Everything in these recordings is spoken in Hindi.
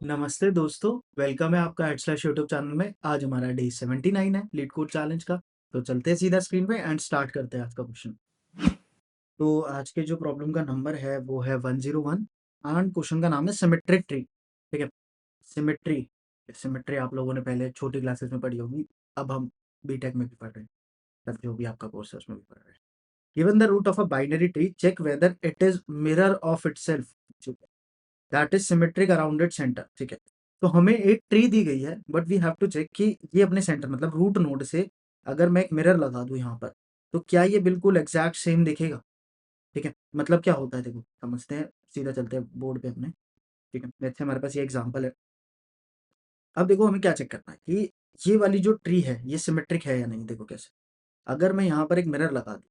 नमस्ते दोस्तों, वेलकम है आपका यूट्यूब चैनल में। आज हमारा डे 79 है लीड कोड चैलेंज का। तो चलते हैं सीधा स्क्रीन पे एंड स्टार्ट करते हैं आज का क्वेश्चन। तो आज के जो प्रॉब्लम का नंबर है वो है 101 एंड क्वेश्चन का नाम है सिमेट्रिक ट्री। ठीक है, सिमेट्री। सिमेट्री आप लोगों ने पहले छोटी क्लासेस में पढ़ी होगी। अब हम बीटेक में भी पढ़ रहे हैं, तब जो भी आपका कोर्स है उसमें भी पढ़ रहे हैं। Given the root of a binary tree, check whether it is mirror of itself that is symmetric around it centre. ठीक है, तो हमें एक ट्री दी गई है but we have to check कि ये अपने सेंटर मतलब रूट नोड से अगर मैं एक मिरर लगा दूं यहाँ पर, तो क्या ये बिल्कुल एग्जैक्ट सेम दिखेगा। ठीक है, मतलब क्या होता है देखो समझते हैं, सीधा चलते हैं बोर्ड पे अपने। ठीक है, जैसे हमारे पास ये एग्जाम्पल है। अब देखो हमें क्या चेक करना है कि ये वाली जो ट्री है ये सिमेट्रिक है या नहीं। देखो कैसे, अगर मैं यहाँ पर एक मिरर लगा दूं,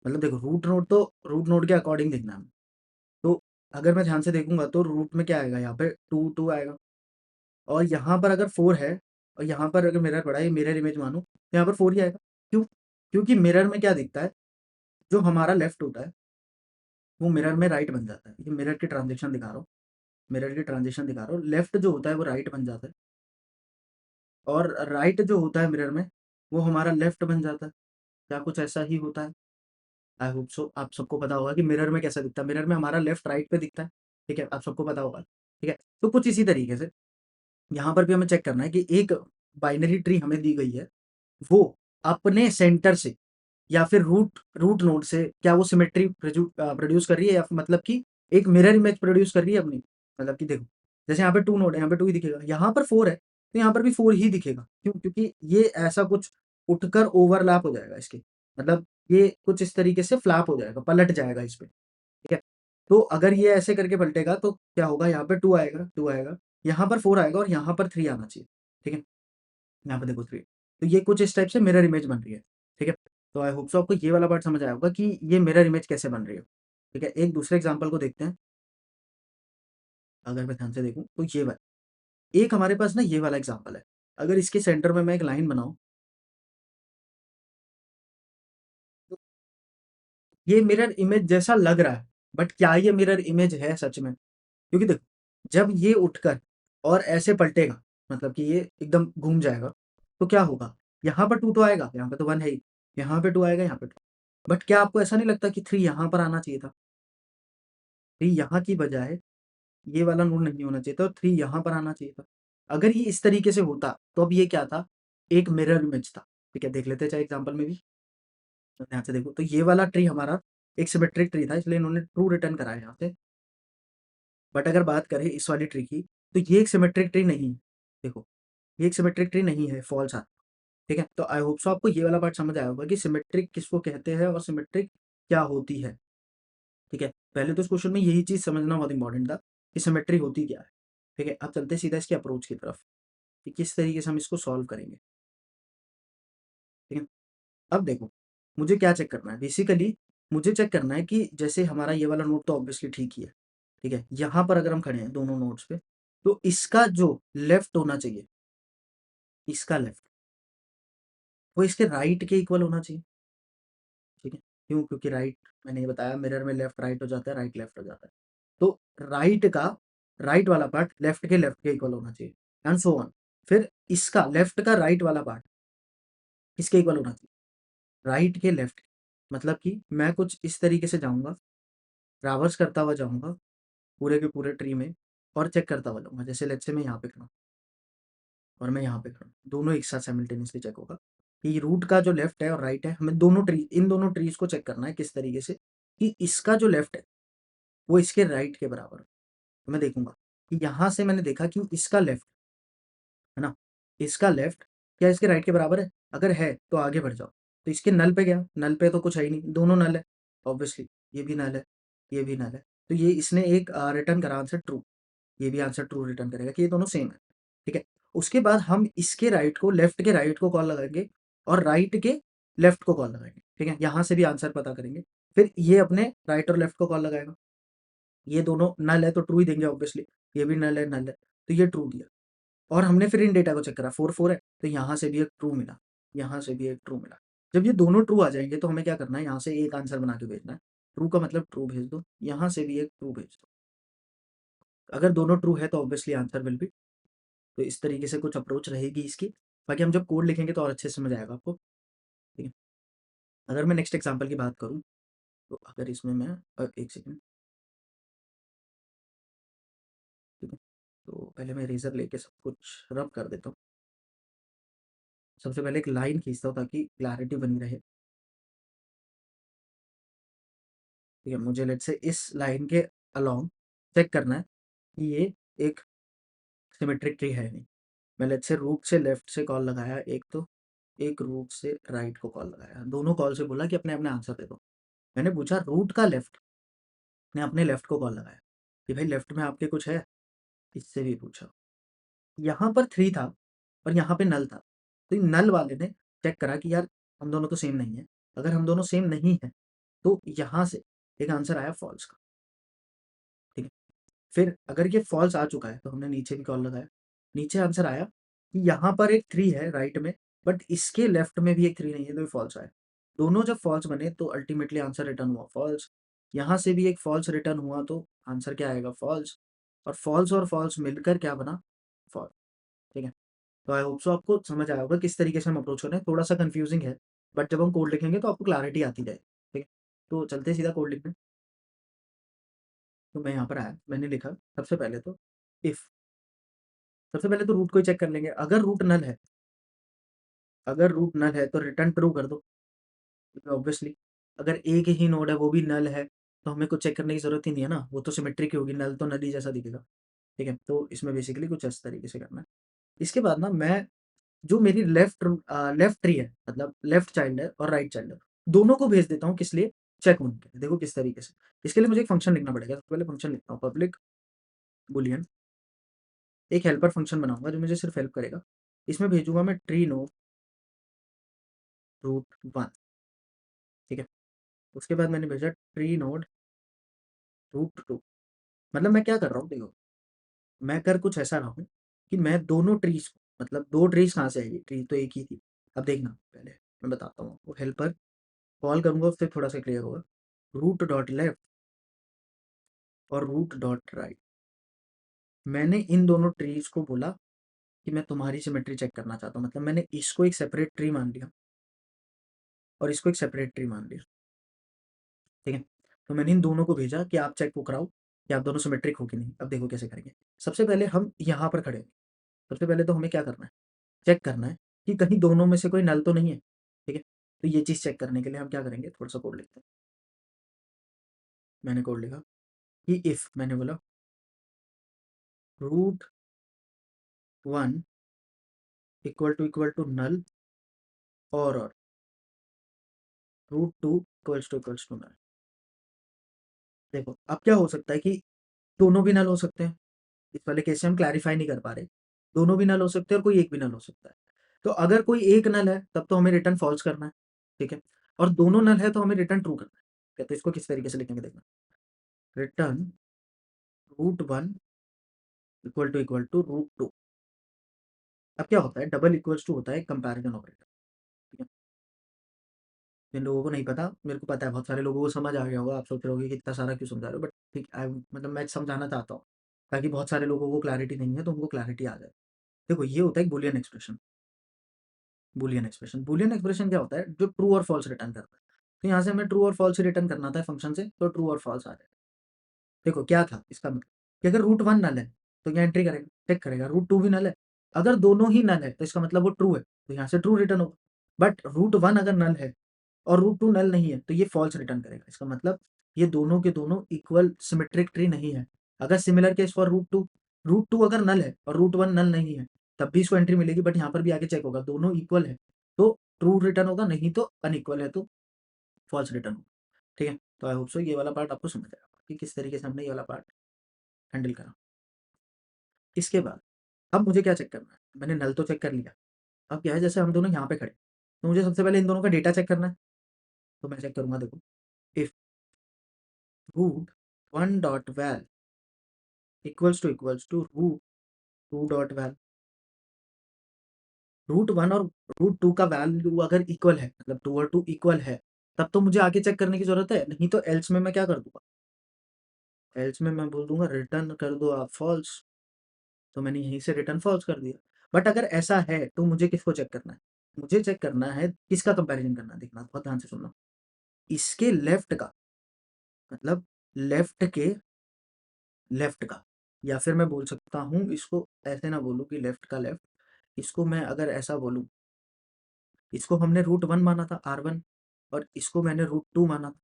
मतलब देखो रूट नोड तो रूट नोड के अकॉर्डिंग देखना है हमें। तो अगर मैं ध्यान से देखूंगा तो रूट में क्या आएगा, यहाँ पे टू टू आएगा। और यहाँ पर अगर 4 है और यहाँ पर अगर मिरर पड़ा है, मिरर इमेज मानो तो यहाँ पर 4 ही आएगा। क्यों? क्योंकि मिरर में क्या दिखता है, जो हमारा लेफ्ट होता है वो मिरर में राइट बन जाता है। ये मिरर की ट्रांजेक्शन दिखा रहा हूँ, मिरर की ट्रांजेक्शन दिखा रहा हूँ। लेफ्ट जो होता है वो राइट बन जाता है और राइट जो होता है मिरर में वो हमारा लेफ्ट बन जाता है। क्या कुछ ऐसा ही होता है? I hope so. आप सबको पता होगा कि मिरर में कैसा दिखता है। मिरर में हमारा लेफ्ट राइट पे दिखता है। ठीक है, आप सबको पता होगा। ठीक है, तो कुछ इसी तरीके से यहाँ पर भी हमें चेक करना है कि एक बाइनरी ट्री हमें दी गई है, वो अपने सेंटर से या फिर रूट रूट नोड से क्या वो सिमेट्री प्रोड्यूस कर रही है, या फिर मतलब कि एक मिरर इमेज प्रोड्यूस कर रही है अपनी। मतलब कि देखो, जैसे यहाँ पे 2 नोड है, यहाँ पे 2 ही दिखेगा, यहाँ पर 4 है तो यहाँ पर भी 4 ही दिखेगा। क्यों? क्योंकि ये ऐसा कुछ उठकर ओवरलैप हो जाएगा इसके, मतलब ये कुछ इस तरीके से फ्लैप हो जाएगा, पलट जाएगा इस पे। ठीक है, तो अगर ये ऐसे करके पलटेगा तो क्या होगा, यहाँ पे 2 आएगा, 2 आएगा, यहाँ पर 4 आएगा और यहाँ पर 3 आना चाहिए। ठीक है, यहाँ पे देखो 3। तो ये कुछ इस टाइप से मिरर इमेज बन रही है। ठीक है, तो आई होप सो आपको ये वाला पार्ट समझ आया होगा कि ये मिरर इमेज कैसे बन रही है। ठीक है, एक दूसरे एग्जांपल को देखते हैं। अगर मैं ध्यान से देखूँ तो ये वाला, एक हमारे पास ना ये वाला एग्जांपल है। अगर इसके सेंटर में मैं एक लाइन बनाऊँ, तो ये मिरर इमेज जैसा लग रहा है, बट क्या ये मिरर इमेज है सच में? क्योंकि देखो, जब ये उठकर और ऐसे पलटेगा, मतलब कि ये एकदम घूम जाएगा, तो क्या होगा? यहाँ पर 2 तो आएगा, यहाँ पे तो 1 है ही, यहाँ पे 2 आएगा, यहाँ पे 2। बट क्या आपको ऐसा नहीं लगता कि 3 यहाँ पर आना चाहिए था? 3 यहाँ की बजाय ये वाला नोड नहीं होना चाहिए था और 3 यहाँ पर आना चाहिए था। अगर ये इस तरीके से होता, तो अब ये क्या था? एक मिरर इमेज था। ठीक है, देख लेते हैं चाहे एग्जांपल में भी। तो ध्यान से देखो, तो ये वाला ट्री हमारा एक सिमेट्रिक ट्री था, इसलिए इन्होंने ट्रू रिटर्न करा है यहाँ पे। बट अगर बात करें इस वाली ट्री की, तो ये एक सिमेट्रिक ट्री नहीं है। देखो, ये एक सिमेट्रिक ट्री नहीं है, फॉल्स है। ठीक है, तो आई होप सो आपको ये वाला पार्ट समझ आया होगा कि सिमेट्रिक किसको कहते हैं और सिमेट्रिक क्या होती है। ठीक है, पहले तो इस क्वेश्चन में यही चीज समझना बहुत इंपॉर्टेंट था कि सिमेट्री होती क्या है। ठीक है, अब चलते हैं सीधा इसके अप्रोच की तरफ कि किस तरीके से हम इसको सॉल्व करेंगे। ठीक है, अब देखो, मुझे क्या चेक करना है बेसिकली। मुझे चेक करना है कि जैसे हमारा ये वाला नोड तो ऑब्वियसली ठीक ही है। ठीक है, यहाँ पर अगर हम खड़े हैं दोनों नोड्स पे, तो इसका जो लेफ्ट होना चाहिए, इसका लेफ्ट वो इसके राइट के इक्वल होना चाहिए। ठीक है, क्यों? क्योंकि राइट, मैंने ये बताया मिरर में लेफ्ट राइट हो जाता है, राइट लेफ्ट हो जाता है। तो राइट का राइट वाला पार्ट लेफ्ट के इक्वल होना चाहिए एंड सो ऑन। फिर इसका लेफ्ट का राइट वाला पार्ट किसके इक्वल होना चाहिए? राइट के लेफ्ट। मतलब कि मैं कुछ इस तरीके से जाऊंगा, ट्रैवर्स करता हुआ जाऊंगा पूरे के पूरे ट्री में और चेक करता हुआ जाऊंगा। जैसे लेट्स से मैं यहाँ पे खड़ा हूँ और मैं यहाँ पे खड़ा हूँ, दोनों एक साथ साइमल्टेनियसली चेक होगा कि रूट का जो लेफ्ट है और राइट है, हमें दोनों ट्री, इन दोनों ट्रीज को चेक करना है किस तरीके से कि इसका जो लेफ्ट है वो इसके राइट के बराबर है। तो मैं देखूंगा कि यहाँ से मैंने देखा कि इसका लेफ्ट है ना, इसका लेफ्ट क्या इसके राइट के बराबर है? अगर है तो आगे बढ़ जाओ। तो इसके नल पे गया, नल पे तो कुछ है ही नहीं, दोनों नल है ऑब्वियसली। ये भी नल है, ये भी नल है। तो ये इसने एक रिटर्न करा आंसर ट्रू, ये भी आंसर ट्रू रिटर्न करेगा कि ये दोनों सेम है। ठीक है, उसके बाद हम इसके राइट को, लेफ्ट के राइट को कॉल लगाएंगे और राइट के लेफ्ट को कॉल लगाएंगे। ठीक है, यहाँ से भी आंसर पता करेंगे। फिर ये अपने राइट और लेफ्ट को कॉल लगाएगा, ये दोनों नल है तो ट्रू ही देंगे ऑब्वियसली। ये भी नल है, नल है, तो ये ट्रू दिया। और हमने फिर इन डेटा को चेक करा, 4 4 है तो यहाँ से भी एक ट्रू मिला, यहाँ से भी एक ट्रू मिला। जब ये दोनों ट्रू आ जाएंगे तो हमें क्या करना है, यहाँ से एक आंसर बना के भेजना है। ट्रू का मतलब ट्रू भेज दो, यहाँ से भी एक ट्रू भेज दो। अगर दोनों ट्रू है तो ऑब्वियसली आंसर विल बी। तो इस तरीके से कुछ अप्रोच रहेगी इसकी। बाकी हम जब कोड लिखेंगे तो और अच्छे से समझ आएगा आपको, ठीक है। अगर मैं नेक्स्ट एग्जांपल की बात करूँ, तो अगर इसमें मैं एक सेकंड, ठीक है। तो पहले मैं इरेज़र लेके सब कुछ रब कर देता हूँ। सबसे पहले एक लाइन खींचता हूँ ताकि क्लैरिटी बनी रहे, ठीक है। मुझे लेट्स से इस लाइन के अलोंग चेक करना है कि ये एक सिमेट्रिक ट्री है या नहीं। मैं लेट्स से रूट से लेफ्ट से कॉल लगाया एक, तो एक रूट से राइट को कॉल लगाया। दोनों कॉल से बोला कि अपने-अपने आंसर दे दो। मैंने पूछा रूट का लेफ्ट, ने अपने लेफ्ट को कॉल लगाया कि भाई लेफ्ट में आपके कुछ है? इससे भी पूछा। यहाँ पर 3 था और यहाँ पे नल था। तो नल वाले ने चेक करा कि यार हम दोनों तो सेम नहीं है। अगर हम दोनों सेम नहीं हैं, तो यहाँ से एक आंसर आया फॉल्स का, ठीक है। फिर अगर ये फॉल्स आ चुका है तो हमने नीचे भी कॉल लगाया। नीचे आंसर आया कि यहाँ पर एक 3 है राइट में, बट इसके लेफ्ट में भी एक 3 नहीं है, तो ये फॉल्स आया। दोनों जब फॉल्स बने तो अल्टीमेटली आंसर रिटर्न हुआ फॉल्स। यहाँ से भी एक फॉल्स रिटर्न हुआ तो आंसर क्या आएगा? फॉल्स। और फॉल्स मिलकर क्या बना? फॉल्स, ठीक है। तो आई होप सो आपको समझ आया होगा किस तरीके से हम अप्रोच कर रहे हैं। थोड़ा-सा कन्फ्यूजिंग है, बट जब हम कोड लिखेंगे तो आपको क्लैरिटी आती जाएगी, ठीक है। तो चलते हैं सीधा कोड लिखने। तो मैं यहाँ पर आया, मैंने लिखा सबसे पहले तो इफ, सबसे पहले तो रूट को ही चेक कर लेंगे। अगर रूट नल है तो रिटर्न ट्रू कर दो, ऑब्वियसली। अगर एक ही नोड है वो भी नल है, तो हमें कुछ चेक करने की ज़रूरत ही नहीं है ना, वो तो सिमेट्रिक ही होगी, नल तो नल ही जैसा दिखेगा, ठीक है। तो इसमें बेसिकली कुछ इस तरीके से करना है। इसके बाद ना मैं जो मेरी लेफ्ट ट्री है, मतलब लेफ्ट चाइल्ड है और राइट चाइल्ड है, दोनों को भेज देता हूँ, किस लिए? चेक होने के लिए। देखो किस तरीके से। इसके लिए मुझे एक फंक्शन लिखना पड़ेगा। सबसे पहले फंक्शन लिखता हूँ, पब्लिक बूलियन। एक हेल्पर फंक्शन बनाऊंगा जो मुझे सिर्फ हेल्प करेगा। इसमें भेजूंगा मैं ट्री नो रूट 1, ठीक है। उसके बाद मैंने भेजा ट्री नोड रूट 2। मतलब मैं क्या कर रहा हूँ देखो, मैं कर कुछ ऐसा रहा हूँ कि मैं दोनों ट्रीज को, मतलब 2 ट्रीज कहाँ से आएगी? ट्री तो एक ही थी। अब देखना, पहले मैं बताता हूँ आपको। हेल्पर कॉल करूँगा उससे थोड़ा सा क्लियर होगा। रूट डॉट लेफ्ट और रूट डॉट राइट, मैंने इन दोनों ट्रीज को बोला कि मैं तुम्हारी सिमेट्री चेक करना चाहता हूँ। मतलब मैंने इसको एक सेपरेट ट्री मान लिया और इसको एक सेपरेट ट्री मान लिया, ठीक है। तो मैंने इन दोनों को भेजा कि आप चेक को कराओ कि आप दोनों सिमेट्रिक हो कि नहीं। अब देखो कैसे करेंगे। सबसे पहले हम यहाँ पर खड़े हैं। सबसे पहले तो हमें क्या करना है? चेक करना है कि कहीं दोनों में से कोई नल तो नहीं है, ठीक है। तो ये चीज़ चेक करने के लिए हम क्या करेंगे? थोड़ा सा कोड लिखते हैं। मैंने कोड लिखा कि इफ, मैंने बोला रूट 1 इक्वल टू नल और रूट 2 इक्वल्स टू नल। देखो अब क्या हो सकता है कि दोनों भी नल हो सकते हैं। इस वाले केस से हम क्लैरिफाई नहीं कर पा रहे। दोनों भी नल हो सकते हैं और कोई एक भी नल हो सकता है। तो अगर कोई एक नल है तब तो हमें रिटर्न फॉल्स करना है, ठीक है। और दोनों नल है तो हमें रिटर्न ट्रू करना है, ठीक है। तो इसको किस तरीके से लिखेंगे देखना। Return root 1 equal to root 2। अब क्या होता है? डबल इक्वल्स टू होता है कंपैरिजन ऑपरेटर, ठीक है। जिन लोगों को नहीं पता, मेरे को पता है बहुत सारे लोगों को समझ आ गया होगा। आप सोच रहे होगे कि इतना सारा क्यों समझा रहे हो, बट ठीक आई, मतलब मैं समझाना चाहता हूँ ताकि बहुत सारे लोगों को क्लैरिटी नहीं है तो उनको क्लैरिटी आ जाए। देखो ये होता है बूलियन एक्सप्रेशन। बूलियन एक्सप्रेशन क्या होता है? जो ट्रू और फॉल्स रिटर्न करता है। तो यहाँ से हमें ट्रू और फॉल्स रिटर्न करना था फंक्शन से, तो ट्रू और फॉल्स आ जाए। देखो क्या था इसका मतलब कि अगर रूट 1 नल है तो क्या एंट्री करेगा? चेक करेगा। रूट 2 भी नल है, अगर दोनों ही नल है तो इसका मतलब वो ट्रू है, तो यहाँ से ट्रू रिटर्न होगा। बट रूट 1 अगर नल है और रूट 2 नल नहीं है तो ये फॉल्स रिटर्न करेगा। इसका मतलब ये दोनों के दोनों इक्वल सिमेट्रिक ट्री नहीं है। अगर similar case for root two अगर नल है और रूट 1 नल नहीं है तब भी इसको एंट्री मिलेगी, बट यहाँ पर भी आगे चेक होगा दोनों इक्वल है तो ट्रू रिटर्न होगा, नहीं तो अनइक्वल है तो फॉल्स रिटर्न होगा, ठीक है। तो आई होप सो ये वाला पार्ट आपको समझ आएगा कि किस तरीके से हमने ये वाला पार्ट हैंडल करा। इसके बाद अब मुझे क्या चेक करना है? मैंने नल तो चेक कर लिया। अब क्या है, जैसे हम दोनों यहाँ पे खड़े, तो मुझे सबसे पहले इन दोनों का डेटा चेक करना है। तो मैं चेक करूंगा, देखो if root 1 dot val equals to root 2 dot val. Root 1 और रूट 2 का वैल्यू अगर इक्वल है, मतलब 2 और 2 इक्वल है, तब तो मुझे आगे चेक करने की जरूरत है, नहीं तो एल्स में मैं क्या कर दूंगा? एल्स में मैं बोल दूंगा रिटर्न कर दो आप फॉल्स, तो मैंने यहीं से रिटर्न फॉल्स कर दिया। बट अगर ऐसा है तो मुझे किसको चेक करना है, मुझे चेक करना है किसका कंपैरिजन करना है, देखना बहुत ध्यान से सुनना। इसके लेफ्ट का, मतलब लेफ्ट के लेफ्ट का, या फिर मैं बोल सकता हूँ इसको ऐसे ना बोलूँ कि लेफ्ट का लेफ्ट, इसको मैं अगर ऐसा बोलूँ, इसको हमने रूट 1 माना था R1, और इसको मैंने रूट 2 माना था।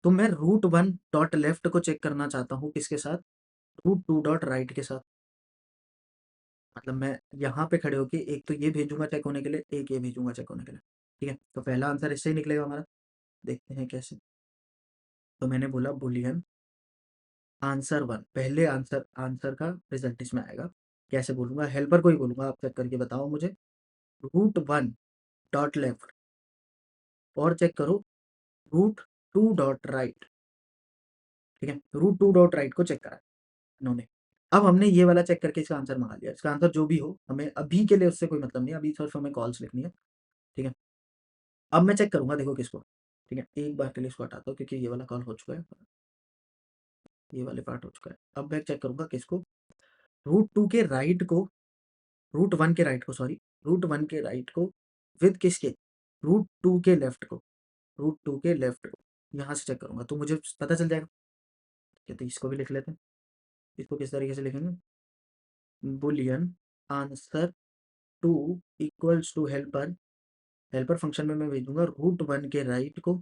तो मैं रूट 1 डॉट लेफ्ट को चेक करना चाहता हूँ किसके साथ, रूट 2 डॉट राइट के साथ। मतलब मैं यहाँ पे खड़े होके एक तो ये भेजूंगा चेक होने के लिए, एक ये भेजूंगा चेक होने के लिए। ठीक है, तो पहला आंसर इससे ही निकलेगा हमारा। देखते हैं कैसे। तो मैंने बोला बुलियन आंसर 1, पहले आंसर आंसर का रिजल्ट इसमें आएगा। कैसे बोलूंगा, हेल्पर को ही बोलूंगा, आप चेक करके बताओ मुझे। रूट 1 डॉट लेफ्ट, और चेक करो रूट 2 डॉट राइट। ठीक है, रूट 2 डॉट राइट को चेक करा इन्होंने। अब हमने ये वाला चेक करके इसका आंसर मंगा लिया। इसका आंसर जो भी हो, हमें अभी के लिए उससे कोई मतलब नहीं, अभी सिर्फ हमें कॉल्स लिखनी है। ठीक है, अब मैं चेक करूंगा, देखो किसको। ठीक है, एक बार के लिए इसको हटाता हूँ क्योंकि ये वाला कॉल हो चुका है, ये वाले पार्ट हो चुका है। अब मैं चेक करूंगा किसको, रूट 2 के राइट को, रूट 1 के राइट को, सॉरी, रूट 1 के राइट को विद किसके, रूट 2 के लेफ्ट को, रूट 2 के लेफ्ट को यहाँ से चेक करूंगा तो मुझे पता चल जाएगा। ठीक है, तो इसको भी लिख लेते हैं। इसको किस तरीके से लिखेंगे, boolean answer 2 equals to helper, helper function में मैं भेजूंगा रूट 1 के राइट को,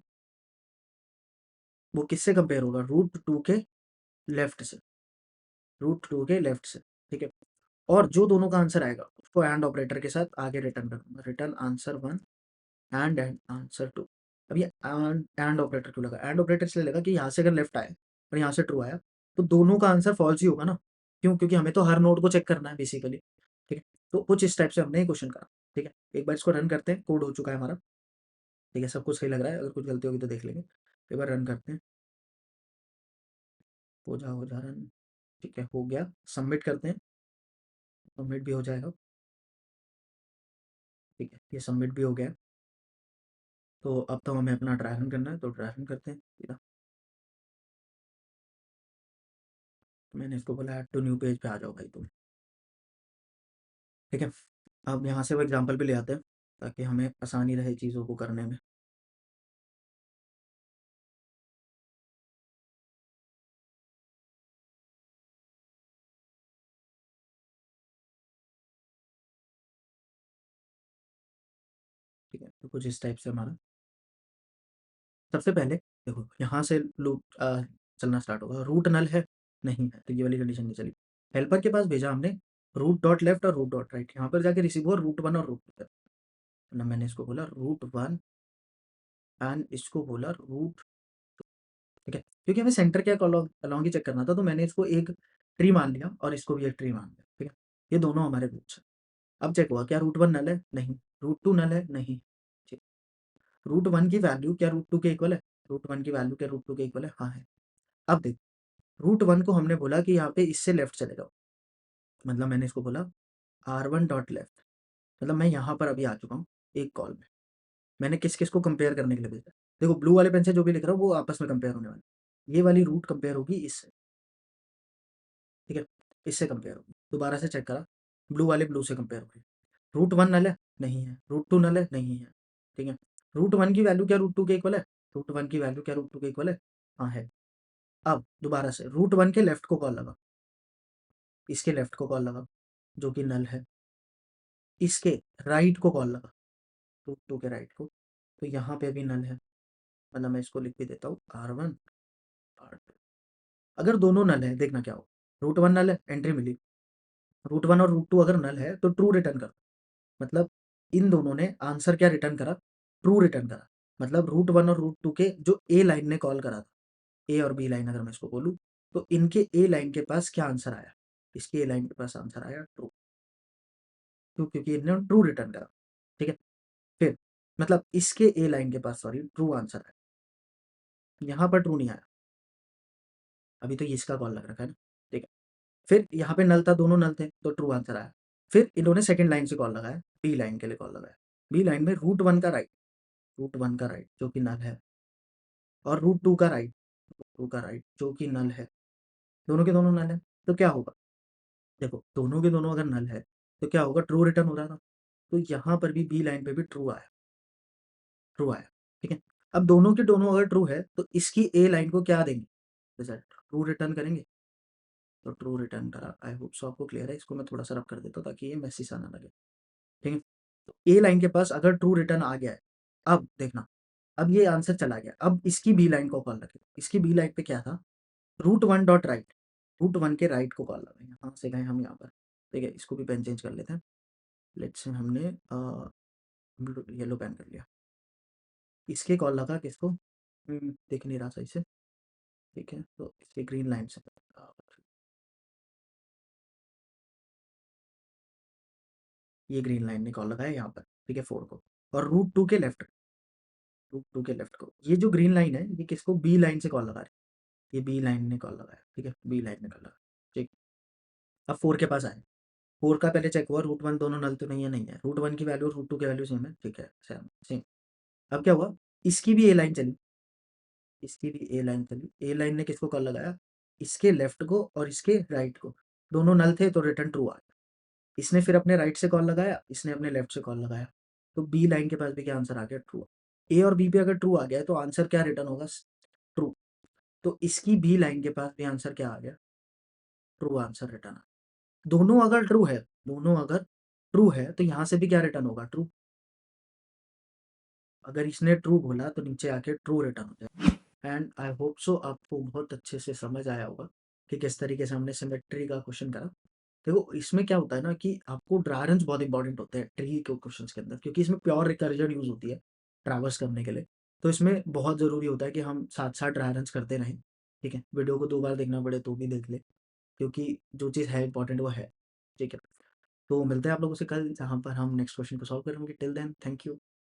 वो किससे कंपेयर होगा, रूट 2 के लेफ्ट से, रूट 2 के लेफ्ट से। ठीक है, और जो दोनों का आंसर आएगा उसको एंड ऑपरेटर के साथ आगे रिटर्न कर दूंगा, रिटर्न आंसर 1 एंड आंसर 2। अब ये एंड ऑपरेटर क्यों लगा, एंड ऑपरेटर इसलिए लगा कि यहाँ से अगर लेफ्ट आया और यहाँ से ट्रू आया तो दोनों का आंसर फॉल्स ही होगा ना। क्यों, क्योंकि हमें तो हर नोड को चेक करना है बेसिकली। ठीक है, तो कुछ इस टाइप से हमने ये क्वेश्चन करा। ठीक है, एक बार इसको रन करते हैं, कोड हो चुका है हमारा। ठीक है, सब कुछ सही लग रहा है, अगर कुछ गलती होगी तो देख लेंगे। एक बार रन करते हैं, हो जा रन। ठीक है, हो गया, सबमिट करते हैं, सबमिट भी हो जाएगा। ठीक है, ये सबमिट भी हो गया। तो अब तो हमें अपना ट्राई रन करना है, तो ट्राई रन करते हैं सीधा। मैंने इसको बोला ऐड टू न्यू पेज पे आ जाओ भाई तुम। ठीक है, अब यहाँ से वो एग्जांपल भी ले आते हैं ताकि हमें आसानी रहे चीज़ों को करने में। ठीक है, तो कुछ इस टाइप से हमारा सबसे पहले देखो यहाँ से लूप चलना स्टार्ट होगा। रूट नल है, नहीं है, तो ये वाली कंडीशन नहीं चली। हेल्पर के पास भेजा हमने रूट डॉट लेफ्ट और रूट डॉट राइट, यहाँ पर जाके रिसीव हुआ रूट 1 और रूट 2। ना मैंने इसको बोला रूट 1 एंड इसको बोला रूट। ठीक है, क्योंकि हमें सेंटर के अलॉन्ग ही चेक करना था, तो मैंने इसको एक ट्री मान लिया और इसको भी एक ट्री मान लिया। ठीक है, ये दोनों हमारे रूट्स हैं। अब चेक हुआ क्या रूट 1 नल है, नहीं, रूट 2 नल है, नहीं। ठीक, रूट 1 की वैल्यू क्या रूट 2 के इक्वल है, रूट 1 की वैल्यू क्या रूट 2 के इक्वल है, हाँ है। अब देख, रूट 1 को हमने बोला कि यहाँ पे इससे लेफ्ट चले जाओ, मतलब मैंने इसको बोला R1 डॉट लेफ्ट, मतलब मैं यहाँ पर अभी आ चुका हूँ एक कॉल में। मैंने किस किस को कंपेयर करने के लिए भेजा, देखो ब्लू वाले पेन से जो भी लिख रहा हूँ वो आपस में कंपेयर होने वाले, ये वाली रूट कंपेयर होगी इससे। ठीक है, इससे कंपेयर होगी, दोबारा से चेक करा, ब्लू वाले ब्लू से कंपेयर होगी। रूट 1 नल है, नहीं है, रूट 2 नल है, नहीं है। ठीक है, रूट 1 की वैल्यू क्या रूट 2 के इक्वल है, रूट 1 की वैल्यू क्या रूट 2 के इक्वल है, हाँ है। अब दोबारा से रूट 1 के लेफ्ट को कॉल लगा, इसके लेफ्ट को कॉल लगा जो कि नल है, इसके राइट को कॉल लगा, रूट 2 के राइट को, तो यहाँ पे भी नल है। मतलब मैं इसको लिख भी देता हूँ R1 R2। अगर दोनों नल है देखना क्या हो, रूट 1 नल है, एंट्री मिली, रूट 1 और रूट 2 अगर नल है तो ट्रू रिटर्न कर, मतलब इन दोनों ने आंसर क्या रिटर्न करा, ट्रू रिटर्न करा। मतलब रूट 1 और रूट 2 के जो ए लाइन ने कॉल करा था, ए और बी लाइन अगर मैं इसको बोलूँ, तो इनके ए लाइन के पास क्या आंसर आया, इसके ए लाइन के पास आंसर आया ट्रू, क्यों, क्योंकि इन्होंने ट्रू रिटर्न करा। ठीक है, फिर मतलब इसके ए लाइन के पास सॉरी ट्रू आंसर आया, यहाँ पर ट्रू नहीं आया, अभी तो ये इसका कॉल लग रखा है ना। ठीक है, फिर यहाँ पे नल था, दोनों नल थे तो ट्रू आंसर आया। फिर इन्होंने सेकंड लाइन से कॉल लगाया, बी लाइन के लिए कॉल लगाया, बी लाइन में रूट 1 का राइट, रूट 1 का राइट जो कि नल है, और रूट 2 का राइट, ट्रू का राइट जो कि नल है, दोनों के दोनों नल है, तो क्या होगा? देखो दोनों के दोनों अगर नल है तो क्या होगा? ट्रू रिटर्न हो रहा था, तो यहाँ पर भी बी लाइन पे भी ट्रू आया, ट्रू आया, ठीक है। अब दोनों के दोनों अगर ट्रू है तो इसकी ए लाइन को क्या देंगे? रिजल्ट ट्रू रिटर्न करेंगे, तो ट्रू रिटर्न करा। आई होप सो आपको क्लियर है। इसको मैं थोड़ा सा रब कर देता हूँ ताकि ये मैसी सा ना लगे, ठीक है। तो ए लाइन के पास अगर ट्रू रिटर्न आ गया है, अब देखना, अब ये आंसर चला गया, अब इसकी बी लाइन को कॉल रखें। इसकी बी लाइन पे क्या था? Root one dot right, root one के राइट को कॉल लगाएंगे। यहाँ से गए हम यहाँ पर, ठीक है। इसको भी पेन चेंज कर लेते हैं। लेट्स से हमने येलो पेन कर लिया, इसके कॉल लगा किसको? दिख नहीं रहा सही से, ठीक है। तो इसके ग्रीन लाइन से ये ग्रीन लाइन ने कॉल लगाया यहाँ पर, ठीक है, 4 को। और रूट टू के लेफ्ट, रूट टू के लेफ्ट को, ये जो ग्रीन लाइन है ये किसको? बी लाइन से कॉल लगा रही है, ये बी लाइन ने कॉल लगाया, ठीक है, बी लाइन ने कॉल लगाया, ठीक। अब 4 के पास आए, 4 का पहले चेक हुआ, रूट वन दोनों नल तो नहीं है, नहीं है। रूट वन की वैल्यू रूट टू की वैल्यू सेम है, ठीक है, सेम सेम। अब क्या हुआ? इसकी भी ए लाइन चली, इसकी भी ए लाइन चली। ए लाइन ने किसको कॉल लगाया? इसके लेफ्ट को और इसके राइट को, दोनों नल थे तो रिटर्न ट्रू आ गया। इसने फिर अपने राइट से कॉल लगाया, इसने अपने लेफ्ट से कॉल लगाया, तो बी लाइन के पास भी क्या आंसर आ गया? ट्रू। ए और बी पे अगर ट्रू आ गया है तो आंसर क्या रिटर्न होगा? ट्रू। तो इसकी बी लाइन के पास भी आंसर क्या आ गया? True answer return. दोनों अगर ट्रू है, दोनों अगर ट्रू है तो यहाँ से भी क्या रिटर्न होगा? ट्रू। अगर इसने ट्रू बोला तो नीचे आके ट्रू रिटर्न हो जाए। एंड आई होप सो आपको बहुत अच्छे से समझ आया होगा कि किस तरीके से हमने सिमेट्री का क्वेश्चन करा। देखो इसमें क्या होता है ना कि आपको ड्राई रन्स बहुत इंपॉर्टेंट होते हैं ट्री के क्वेश्चंस के अंदर, क्योंकि इसमें प्योर रिकर्जन यूज होती है ट्रैवर्स करने के लिए। तो इसमें बहुत ज़रूरी होता है कि हम साथ साथ ड्राई रन्स करते रहें, ठीक है। वीडियो को 2 बार देखना पड़े तो भी देख ले, क्योंकि जो चीज़ है इंपॉर्टेंट वो है, ठीक है। तो मिलते हैं आप लोगों से कल, जहाँ पर हम नेक्स्ट क्वेश्चन को सॉल्व करेंगे। Till then thank you.